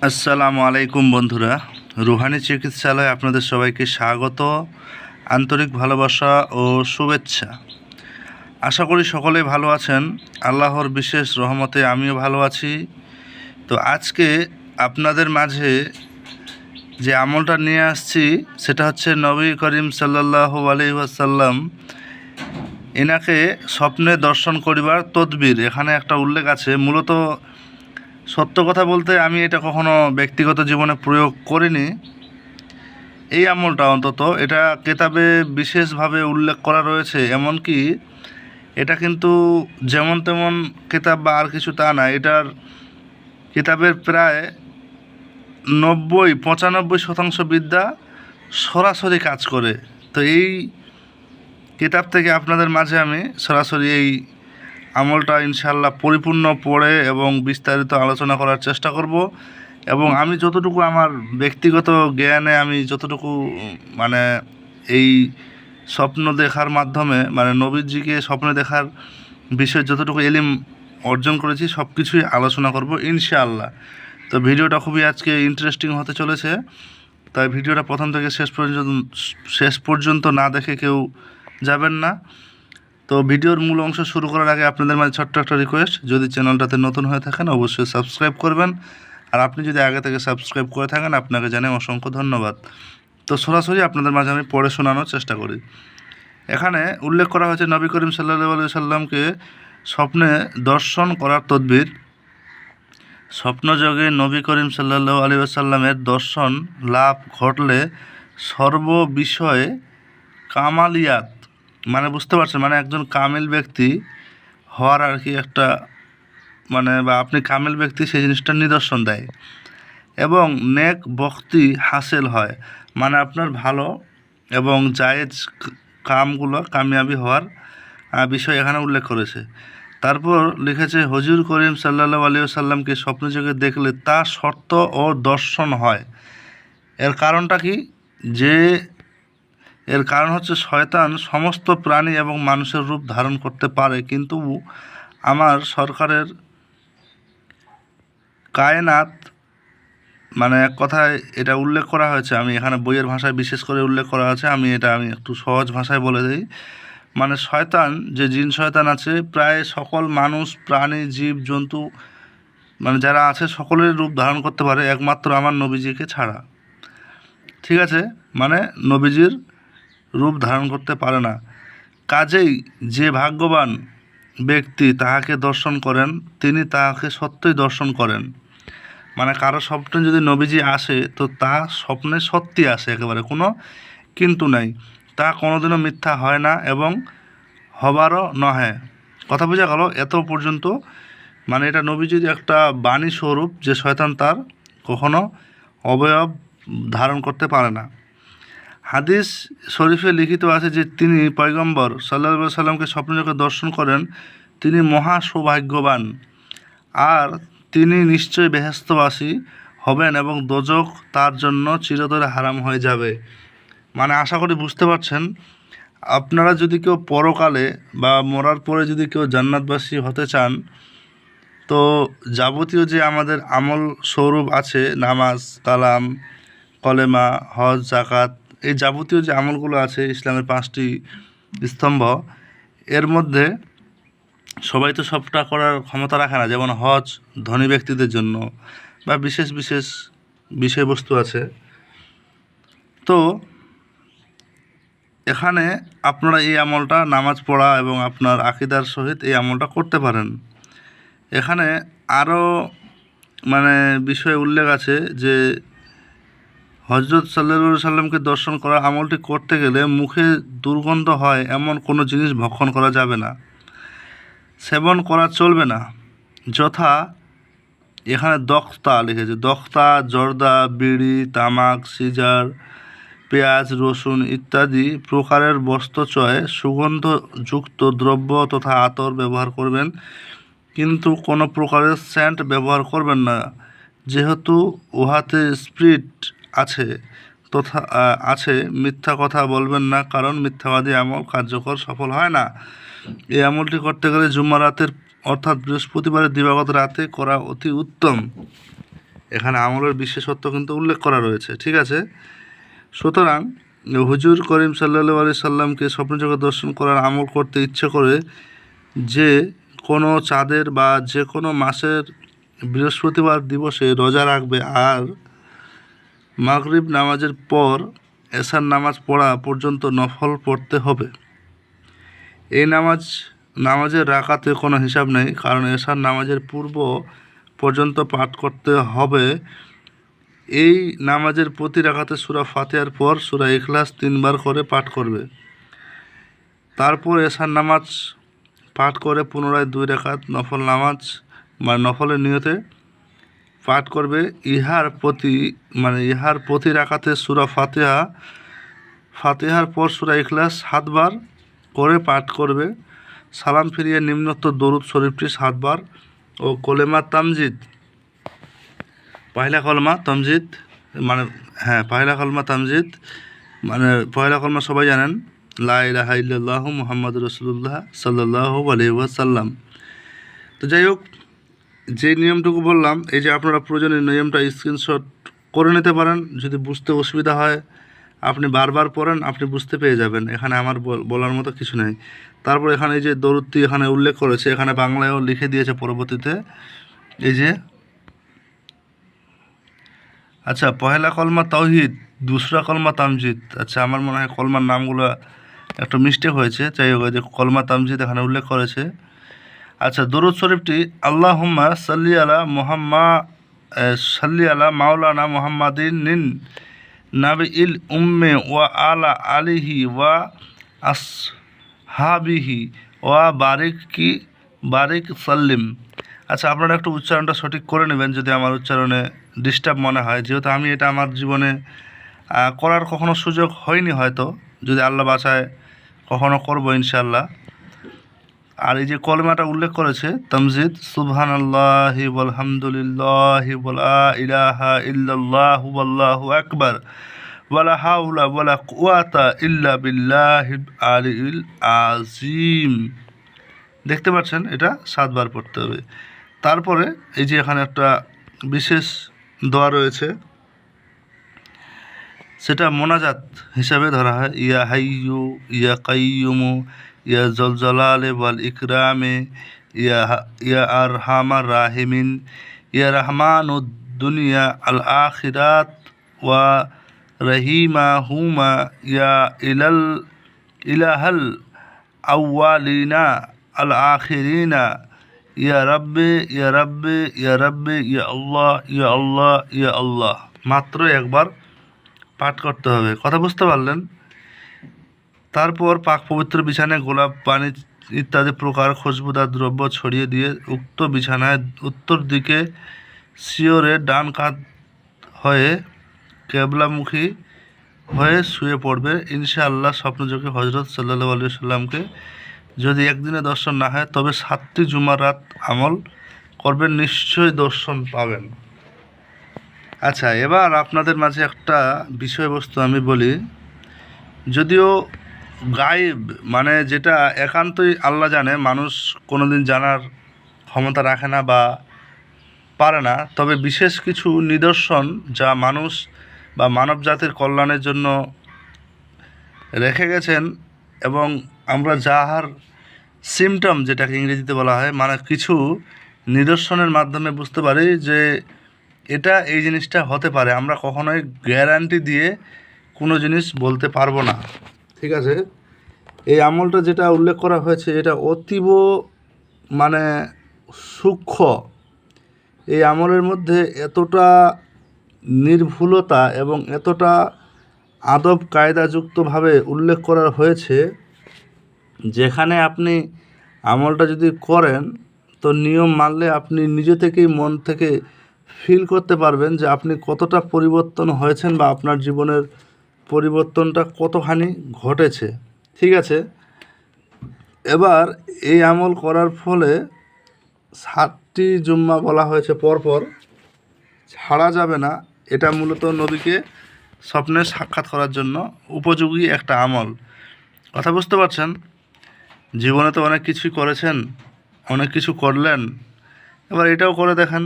আসসালামু আলাইকুম বন্ধুরা, রুহানি চিকিৎসালয়ে আপনাদের সবাইকে স্বাগত, আন্তরিক ভালোবাসা ও শুভেচ্ছা। আশা করি সকলেই ভালো আছেন। আল্লাহর বিশেষ রহমতে আমিও ভালো আছি। তো আজকে আপনাদের মাঝে যে আমলটা নিয়ে আসছি সেটা হচ্ছে নবী করিম সাল্লাল্লাহু আলাইহি ওয়াসাল্লাম এনাকে স্বপ্নে দর্শন করিবার তদবির। এখানে একটা উল্লেখ আছে। মূলত সত্য কথা বলতে আমি এটা কখনো ব্যক্তিগত জীবনে প্রয়োগ করিনি, এই আমলটা অন্তত। এটা কেতাবে বিশেষভাবে উল্লেখ করা রয়েছে, এমনকি এটা কিন্তু যেমন তেমন কেতাব বা আর কিছু তা না। এটার কিতাবের প্রায় 95-95% বিদ্যা সরাসরি কাজ করে। তো এই কিতাব থেকে আপনাদের মাঝে আমি সরাসরি এই আমলটা ইনশাআল্লাহ পরিপূর্ণ পড়ে এবং বিস্তারিত আলোচনা করার চেষ্টা করব। এবং আমি যতটুকু আমার ব্যক্তিগত জ্ঞানে আমি যতটুকু মানে এই স্বপ্ন দেখার মাধ্যমে নবীজিকে স্বপ্নে দেখার বিষয়ে যতটুকু এলিম অর্জন করেছি সব কিছুই আলোচনা করব ইনশাআল্লাহ। তো ভিডিওটা খুবই আজকে ইন্টারেস্টিং হতে চলেছে, তাই ভিডিওটা প্রথম থেকে শেষ পর্যন্ত না দেখে কেউ যাবেন না। তো ভিডিওর মূল অংশ শুরু করার আগে আপনাদের মাঝে ছোট্ট একটা রিকোয়েস্ট, যদি চ্যানেলটাতে নতুন হয়ে থাকেন অবশ্যই সাবস্ক্রাইব করবেন, আর আপনি যদি আগে থেকে সাবস্ক্রাইব করে থাকেন আপনাকে জানাই অসংখ্য ধন্যবাদ। তো সরাসরি আপনাদের মাঝে আমি পড়ে শোনানোর চেষ্টা করি। এখানে উল্লেখ করা হয়েছে নবী করিম সাল্লাল্লাহু আলাইহি সাল্লামকে স্বপ্নে দর্শন করার তদবির। স্বপ্নযোগে নবী করিম সাল্লাল্লাহু আলাইহি ওয়াসাল্লামের দর্শন লাভ ঘটলে সর্ববিষয়ে কামালিয়াত, বুঝতে পারছেন, একজন কামিল ব্যক্তি হওয়ার আর কি একটা বা আপনি কামিল ব্যক্তি সেই জিনিসটার নিদর্শন দেয়। এবং নেক বখতি হাসিল হয়, আপনার ভালো এবং জায়েজ কামগুলো কামিয়াবি হওয়ার বিষয় এখানে উল্লেখ করেছে। তারপর লিখেছে হুজুর করিম সাল্লাল্লাহু আলাইহি ওয়াসাল্লামকে স্বপ্নযোগে দেখলে তা শর্ত ও দর্শন হয়। এর কারণটা কি? এর কারণ হচ্ছে শয়তান সমস্ত প্রাণী এবং মানুষের রূপ ধারণ করতে পারে, কিন্তু আমার সরকারের কায়নাত এক কথায় এটা উল্লেখ করা হয়েছে। আমি এখানে বইয়ের ভাষায় বিশেষ করে উল্লেখ করা আছে, আমি একটু সহজ ভাষায় বলে দিই। শয়তান, যে জিন শয়তান আছে, প্রায় সকল মানুষ, প্রাণী, জীব জন্তু যারা আছে সকলের রূপ ধারণ করতে পারে, একমাত্র আমার নবীজিকে ছাড়া। ঠিক আছে, নবীজির রূপ ধারণ করতে পারে না। কাজেই যে ভাগ্যবান ব্যক্তি তাহাকে দর্শন করেন তিনি তাহাকে সত্যই দর্শন করেন। কারো স্বপ্নে যদি নবীজি আসে তো তা স্বপ্নে সত্যি আসে, একেবারে কোনো কিন্তু নাই। তা কোনোদিনও মিথ্যা হয় না এবং হবারও নহে। কথা বোঝা গেল এত পর্যন্ত। এটা নবীজির একটা বাণী স্বরূপ যে শয়তান তার কখনো অবয়ব ধারণ করতে পারে না। হাদিস শরীফে লিখিত আছে যে তিনি পয়গম্বর সাল্লাল্লাহু আলাইহি সাল্লামকে স্বপ্নযোগে দর্শন করেন, তিনি মহা সৌভাগ্যবান, আর তিনি নিশ্চয়ই বেহেশতবাসী হবেন এবং দোজখ তার জন্য চিরতরে হারাম হয়ে যাবে। আশা করি বুঝতে পারছেন। আপনারা যদি কেউ পরকালে বা মরার পরে যদি কেউ জান্নাতবাসী হতে চান, তো যাবতীয় যে আমাদের আমল স্বরূপ আছে, নামাজ, কালাম, কলেমা, হজ, জাকাত, এই যাবতীয় যে আমলগুলো আছে ইসলামের 5টি স্তম্ভ, এর মধ্যে সবাই তো সবটা করার ক্ষমতা রাখে না। যেমন হজ ধনী ব্যক্তিদের জন্য বা বিশেষ বিশেষ বিষয়বস্তু আছে। তো এখানে আপনারা এই আমলটা নামাজ পড়া এবং আপনার আকীদার সহিত এই আমলটা করতে পারেন। এখানে আরও বিষয় উল্লেখ আছে যে হজরত সাল্লাল্লাহু আলাইহি সাল্লামকে দর্শন করা আমলটি করতে গেলে মুখে দুর্গন্ধ হয় এমন কোনো জিনিস ভক্ষণ করা যাবে না, সেবন করা চলবে না। যথা এখানে দক্তা লিখেছে, দক্তা, জর্দা, বিড়ি, তামাক, সিজার, পেঁয়াজ, রসুন ইত্যাদি প্রকারের বস্ত্রচয়ে সুগন্ধযুক্ত দ্রব্য তথা আতর ব্যবহার করবেন, কিন্তু কোনো প্রকারের সেন্ট ব্যবহার করবেন না, যেহেতু উহাতে স্পিরিট আছে তথা মিথ্যা কথা বলবেন না, কারণ মিথ্যাবাদী আমল কার্যকর সফল হয় না। এই আমলটি করতে গেলে জুম্মা রাতের অর্থাৎ বৃহস্পতিবারের দিবাগত রাতে করা অতি উত্তম। এখানে আমলের বিশেষত্ব কিন্তু উল্লেখ করা রয়েছে, ঠিক আছে। সুতরাং হুজুর করিম সাল্লাল্লাহু আলাইহি সাল্লামকে স্বপ্নযোগে দর্শন করার আমল করতে ইচ্ছে করে যে কোনো চাঁদের বা যে কোনো মাসের বৃহস্পতিবার দিবসে রোজা রাখবে আর মাগরিব নামাজের পর এশার নামাজ পড়া পর্যন্ত নফল পড়তে হবে। এই নামাজের রাকাতে কোনো হিসাব নেই, কারণ এশার নামাজের পূর্ব পর্যন্ত পাঠ করতে হবে। এই নামাজের প্রতি রাকাতে সূরা ফাতিহার পর সূরা ইখলাস 3 বার করে পাঠ করবে। তারপর এশার নামাজ পাঠ করে পুনরায় 2 রাকাত নফল নামাজ বা নফলের নিয়তে পাঠ করবে। ইহার প্রতি রাকাতে সূরা ফাতিহার পর সূরা ইখলাস 7 বার করে পাঠ করবে। সালাম ফিরিয়ে নিম্নোক্ত দরুদ শরীফটি 7 বার ও কলেমা তামজিদ, পয়লা কলমা তামজিদ পয়লা কলমা সবাই জানেন, লা ইলাহা ইল্লাল্লাহু মুহাম্মাদুর রাসূলুল্লাহ সাল্লাল্লাহু আলাইহি ওয়াসাল্লাম। তো যাই হোক, যে নিয়মটুকু বললাম, এই যে আপনারা প্রয়োজনীয় নিয়মটা স্ক্রিনশট করে নিতে পারেন। যদি বুঝতে অসুবিধা হয় আপনি বারবার পড়েন, আপনি বুঝতে পেরে যাবেন। এখানে আমার বলার মতো কিছু নেই। তারপর এখানে এই যে দরুদটি এখানে উল্লেখ করেছে, এখানে বাংলায়ও লিখে দিয়েছে পরবর্তীতে। এই যে আচ্ছা, পহেলা কলমা তাওহীদ, দুসরা কলমা তামজিদ। আচ্ছা, আমার মনে হয় কলমার নামগুলো একটু মিস্টেক হয়েছে। যাই হোক, যে কলমা তামজিদ এখানে উল্লেখ করেছে। আচ্ছা, দরুদ শরীফটি আল্লাহুম্মা সাল্লি আলা মাওলানা মুহাম্মাদিন নাবিল উম্মে ওয়া আলা আলিহি ওয়া আসহাবিহি ওয়া বারিক সাল্লিম। আচ্ছা, আপনারা একটু উচ্চারণটা সঠিক করে নেবেন যদি আমার উচ্চারণে ডিস্টার্ব মনে হয়, যেহেতু আমি এটা আমার জীবনে করার কখনো সুযোগ হয়নি, হয়তো যদি আল্লাহ বাঁচায় কখনো করবো ইনশাআল্লাহ। আর এই যে কলমাটা উল্লেখ করেছে তামজিদ, সুবহানাল্লাহি ওয়ালহামদুলিল্লাহি ওয়ালা ইলাহা ইল্লাল্লাহু ওয়াল্লাহু আকবার ওয়ালা হাওলা ওয়ালা কুওয়াতা ইল্লা বিল্লাহিল আলিয়্যিল আযীম। দেখতে পাচ্ছেন, এটা 7 বার পড়তে হবে। তারপরে এই যে এখানে একটা বিশেষ দোয়া রয়েছে, সেটা মোনাজাত হিসাবে ধরা হয়। ইয়া হাইয়ু ইয়া কাইয়ুমু ইয়া জল জালালে ওয়াল ইকরামে ইয়া আরহামার রাহিমিন ইয়া রহমানুদ দুনিয়া আল আখিরাত ওয়া রহিমাহুমা ইয়া ইলাহাল আউয়ালিনা আল আখিরিনা ইয়া রাব্বে ইয়া রাব্বে ইয়া রাব্বে ইয়া আল্লাহ ইয়া আল্লাহ ইয়া আল্লাহ। মাত্র একবার পাঠ করতে হবে। কথা বুঝতে পারলেন? তারপর পাক পবিত্র বিছানায় গোলাপ পানি ইত্যাদি প্রকার খুশবুদার দ্রব্য ছড়িয়ে দিয়ে উক্ত বিছানায় উত্তর দিকে শিয়রে ডান কাঁধ হয়ে কেবলামুখী হয়ে শুয়ে পড়বে। ইনশাআল্লাহ স্বপ্নযোগে হজরত সাল্লাল্লাহু আলাইহি সাল্লামকে যদি একদিনে দর্শন না হয় তবে 7টি জুমার রাত আমল করবেন, নিশ্চয়ই দর্শন পাবেন। আচ্ছা, এবার আপনাদের মাঝে একটা বিষয়বস্তু আমি বলি। যদিও গায়েব যেটা একান্তই আল্লাহ জানে, মানুষ কোনোদিন জানার ক্ষমতা রাখে না বা পারে না, তবে বিশেষ কিছু নিদর্শন যা মানুষ বা মানব জাতির কল্যাণের জন্য রেখে গেছেন, এবং আমরা যাহার সিমটম, যেটাকে ইংরেজিতে বলা হয়, কিছু নিদর্শনের মাধ্যমে বুঝতে পারি যে এটা এই জিনিসটা হতে পারে। আমরা কখনোই গ্যারান্টি দিয়ে কোনো জিনিস বলতে পারবো না, ঠিক আছে। এই আমলটা যেটা উল্লেখ করা হয়েছে এটা অতীব সূক্ষ্ম। এই আমলের মধ্যে এতটা নির্ভুলতা এবং এতটা আদব কায়দাযুক্তভাবে উল্লেখ করা হয়েছে, যেখানে আপনি আমলটা যদি করেন তো নিয়ম মানলে আপনি নিজে থেকেই মন থেকে ফিল করতে পারবেন যে আপনি কতটা পরিবর্তন হয়েছেন বা আপনার জীবনের পরিবর্তনটা কতখানি ঘটেছে, ঠিক আছে। এবার এই আমল করার ফলে 7টি জুম্মা বলা হয়েছে পরপর ছাড়া যাবে না। এটা মূলত নবীকে স্বপ্নে সাক্ষাৎ করার জন্য উপযোগী একটা আমল। কথা বুঝতে পারছেন? জীবনে তো অনেক কিছুই করেছেন, অনেক কিছু করলেন, এবার এটাও করে দেখেন।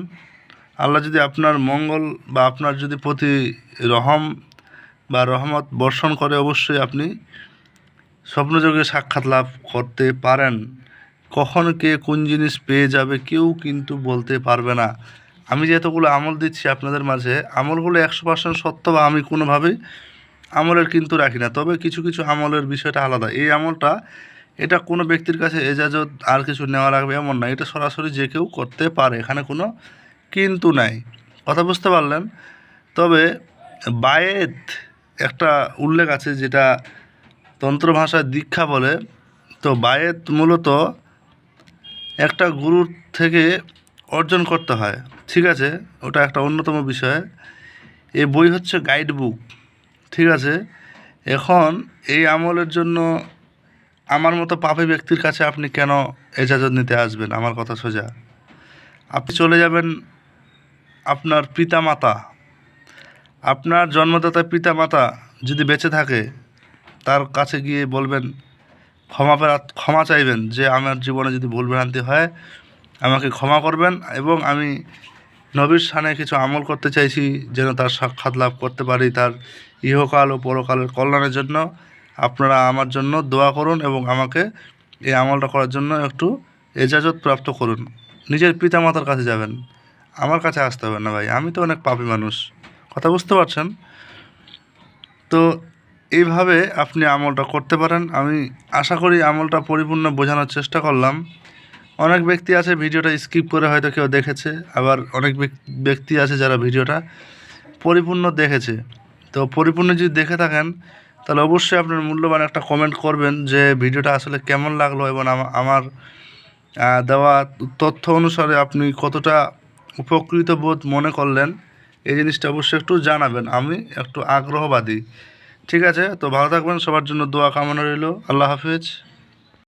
আল্লাহ যদি আপনার মঙ্গল বা আপনার যদি প্রতি রহম বা রহমত বর্ষণ করে, অবশ্যই আপনি স্বপ্নযোগে সাক্ষাৎ লাভ করতে পারেন। কখন কে কোন জিনিস পেয়ে যাবে কেউ কিন্তু বলতে পারবে না। আমি যে এতগুলো আমল দিচ্ছি আপনাদের মাঝে, আমলগুলো 100% সত্য বা আমি কোনোভাবেই আমলের কিন্তু রাখি না। তবে কিছু কিছু আমলের বিষয়টা আলাদা। এই আমলটা এটা কোনো ব্যক্তির কাছে এজাজত আর কিছু নেওয়া লাগবে এমন না, এটা সরাসরি যে কেউ করতে পারে, এখানে কোনো কিন্তু নাই। কথা বুঝতে পারলেন? তবে বায়েত একটা উল্লেখ আছে, যেটা তন্ত্র ভাষায় দীক্ষা বলে। তো বায়েত মূলত একটা গুরুর থেকে অর্জন করতে হয়, ঠিক আছে? ওটা একটা অন্যতম বিষয়। এই বই হচ্ছে গাইড বুক, ঠিক আছে? এখন এই আমলের জন্য আমার মতো পাপী ব্যক্তির কাছে আপনি কেন এজাজত নিতে আসবেন? আমার কথা সোজা, আপনি চলে যাবেন আপনার পিতামাতা, আপনার জন্মদাতা পিতামাতা যদি বেঁচে থাকে তার কাছে গিয়ে বলবেন, ক্ষমা চাইবেন যে আমার জীবনে যদি ভুল ভ্রান্তি হয় আমাকে ক্ষমা করবেন, এবং আমি নবীর শানে কিছু আমল করতে চাইছি যেন তার সাক্ষাৎ লাভ করতে পারি, তার ইহকাল ও পরকালের কল্যাণের জন্য আপনারা আমার জন্য দোয়া করুন এবং আমাকে এই আমলটা করার জন্য একটু এজাজত প্রাপ্ত করুন। নিজের পিতামাতার কাছে যাবেন, আমার কাছে আসতে হবে না ভাই, আমি তো অনেক পাপী মানুষ। কথা বুঝতে পারছেন? তো এইভাবে আপনি আমলটা করতে পারেন। আমি আশা করি আমলটা পরিপূর্ণ বোঝানোর চেষ্টা করলাম। অনেক ব্যক্তি আছে ভিডিওটা স্কিপ করে হয়তো কেউ দেখেছে, আবার অনেক ব্যক্তি আছে যারা ভিডিওটা পরিপূর্ণ দেখেছে। তো পরিপূর্ণ যদি দেখে থাকেন তাহলে অবশ্যই আপনার মূল্যবান একটা কমেন্ট করবেন যে ভিডিওটা আসলে কেমন লাগলো, এবং আমার দেওয়া তথ্য অনুসারে আপনি কতটা উপকৃত বোধ মনে করলেন, এই জিনিসটা অবশ্যই একটু জানাবেন। আমি একটু আগ্রহবাদী, ঠিক আছে? তো ভালো থাকবেন, সবার জন্য দোয়া কামনা রইল। আল্লাহ হাফেজ।